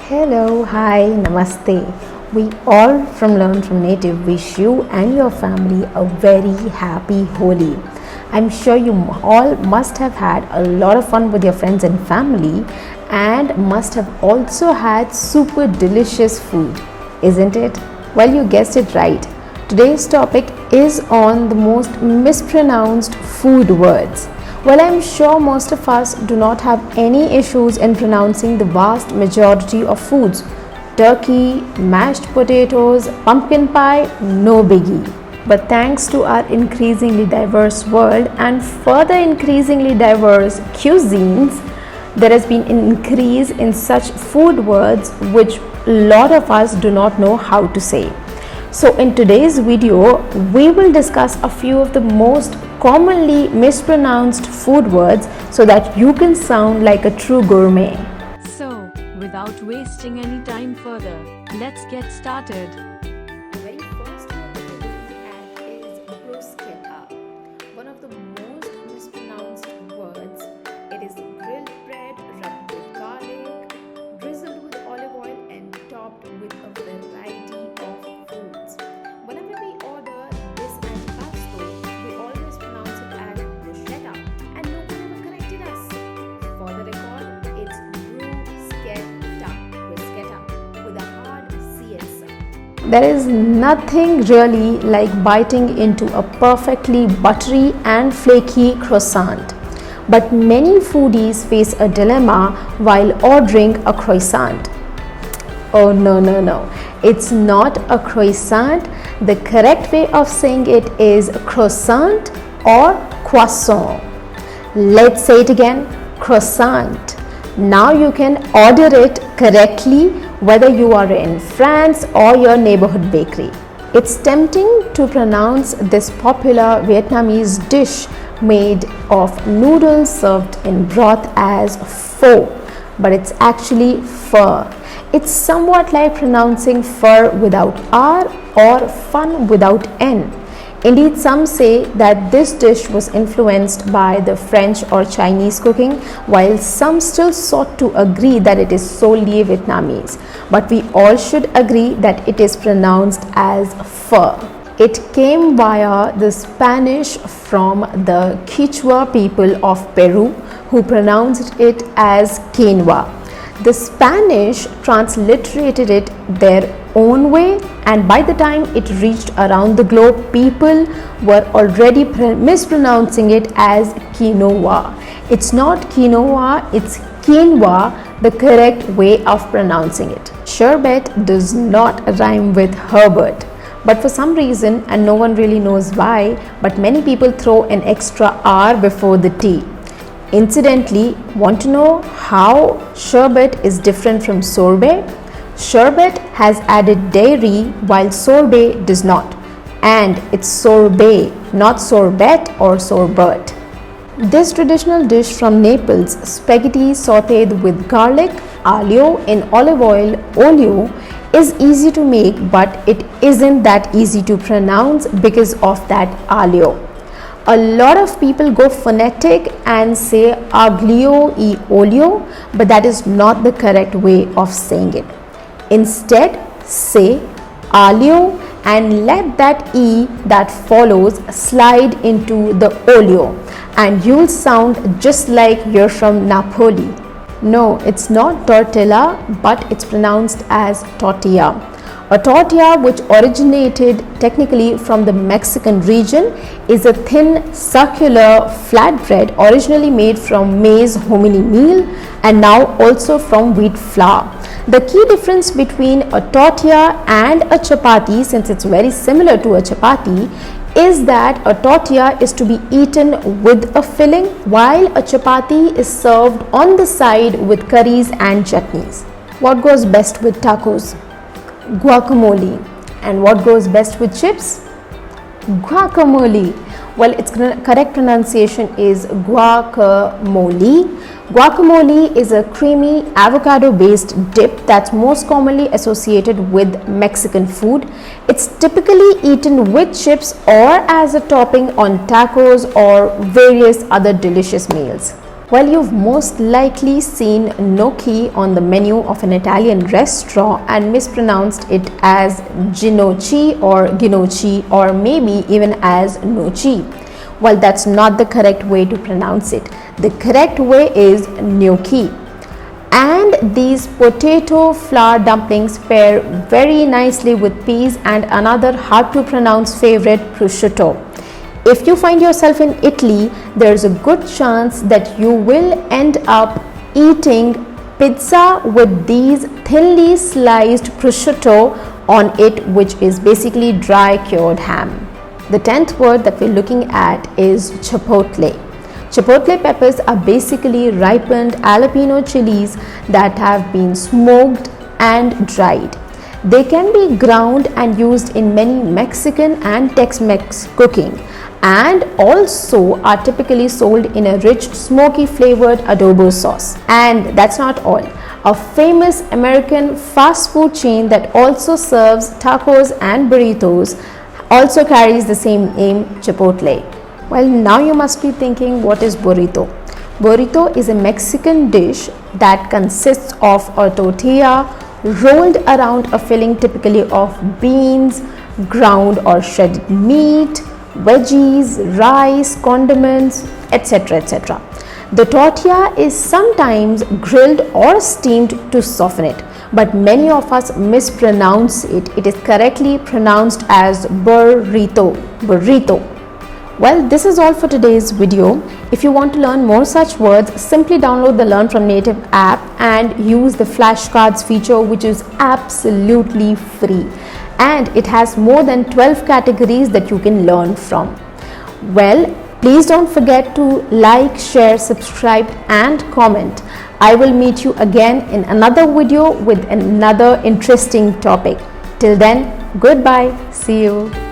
Hello, hi, namaste. We all from Learn from Native wish you and your family a very happy Holi. I'm sure you all must have had a lot of fun with your friends and family and must have also had super delicious food, isn't it? Well, you guessed it right. Today's topic is on the most mispronounced food words. Well, I'm sure most of us do not have any issues in pronouncing the vast majority of foods. Turkey, mashed potatoes, pumpkin pie, no biggie. But thanks to our increasingly diverse world and further increasingly diverse cuisines, there has been an increase in such food words which a lot of us do not know how to say. So in today's video, we will discuss a few of the most commonly mispronounced food words so that you can sound like a true gourmet. So, without wasting any time further, let's get started. The very first word that we're looking at is bruschetta. One of the most mispronounced words. It is grilled bread rubbed with garlic, drizzled with olive oil and topped with a variety of foods. Whenever we order this at Costco, we always pronounce it as bruschetta and no one ever corrected us. For the record, it's bruschetta with a hard CS sound. There is nothing really like biting into a perfectly buttery and flaky croissant. But many foodies face a dilemma while ordering a croissant. Oh no, it's not a croissant. The correct way of saying it is croissant or croissant. Let's say it again, croissant. Now you can order it correctly whether you are in France or your neighborhood bakery. It's tempting to pronounce this popular Vietnamese dish made of noodles served in broth as pho, but it's actually pho. It's somewhat like pronouncing fur without R or fun without N. Indeed, some say that this dish was influenced by the French or Chinese cooking, while some still sought to agree that it is solely Vietnamese. But we all should agree that it is pronounced as pho. It came via the Spanish from the Quichua people of Peru, who pronounced it as quinoa. The Spanish transliterated it their own way, and by the time it reached around the globe, people were already mispronouncing it as quinoa. It's not quinoa, it's quinoa, the correct way of pronouncing it. Sherbet does not rhyme with Herbert, but for some reason, and no one really knows why, but many people throw an extra R before the T. Incidentally, want to know how sherbet is different from sorbet? Sherbet has added dairy while sorbet does not, and it's sorbet, not sorbet or sorbet. This traditional dish from Naples, spaghetti sautéed with garlic, aglio in olive oil, olio, is easy to make, but it isn't that easy to pronounce because of that aglio. A lot of people go phonetic and say Aglio-e-olio, but that is not the correct way of saying it. Instead, say aglio and let that E that follows slide into the olio, and you'll sound just like you're from Napoli. No, it's not tortilla, but it's pronounced as tortilla. A tortilla, which originated technically from the Mexican region, is a thin circular flatbread originally made from maize hominy meal and now also from wheat flour. The key difference between a tortilla and a chapati, since it's very similar to a chapati, is that a tortilla is to be eaten with a filling, while a chapati is served on the side with curries and chutneys. What goes best with tacos? Guacamole. And what goes best with chips? Guacamole. Well, its correct pronunciation is guacamole. Guacamole is a creamy avocado based dip that's most commonly associated with Mexican food. It's typically eaten with chips or as a topping on tacos or various other delicious meals. Well, you've most likely seen gnocchi on the menu of an Italian restaurant and mispronounced it as ginocchi or ginocchi, or maybe even as gnocchi. Well, that's not the correct way to pronounce it. The correct way is gnocchi. And these potato flour dumplings pair very nicely with peas and another hard to pronounce favorite, prosciutto. If you find yourself in Italy, there's a good chance that you will end up eating pizza with these thinly sliced prosciutto on it, which is basically dry cured ham. The 10th word that we're looking at is chipotle. Chipotle peppers are basically ripened jalapeno chilies that have been smoked and dried. They can be ground and used in many Mexican and Tex-Mex cooking, and also are typically sold in a rich smoky flavored adobo sauce. And that's not all. A famous American fast food chain that also serves tacos and burritos also carries the same name, Chipotle. Well, now you must be thinking, what is burrito? Burrito is a Mexican dish that consists of a tortilla rolled around a filling typically of beans, ground or shredded meat, veggies, rice, condiments, etc. etc. The tortilla is sometimes grilled or steamed to soften it, but many of us mispronounce it. It is correctly pronounced as burrito. Well, this is all for today's video. If you want to learn more such words, simply download the Learn from Native app and use the flashcards feature, which is absolutely free. And it has more than 12 categories that you can learn from. Well, please don't forget to like, share, subscribe and comment. I will meet you again in another video with another interesting topic. Till then, goodbye. See you.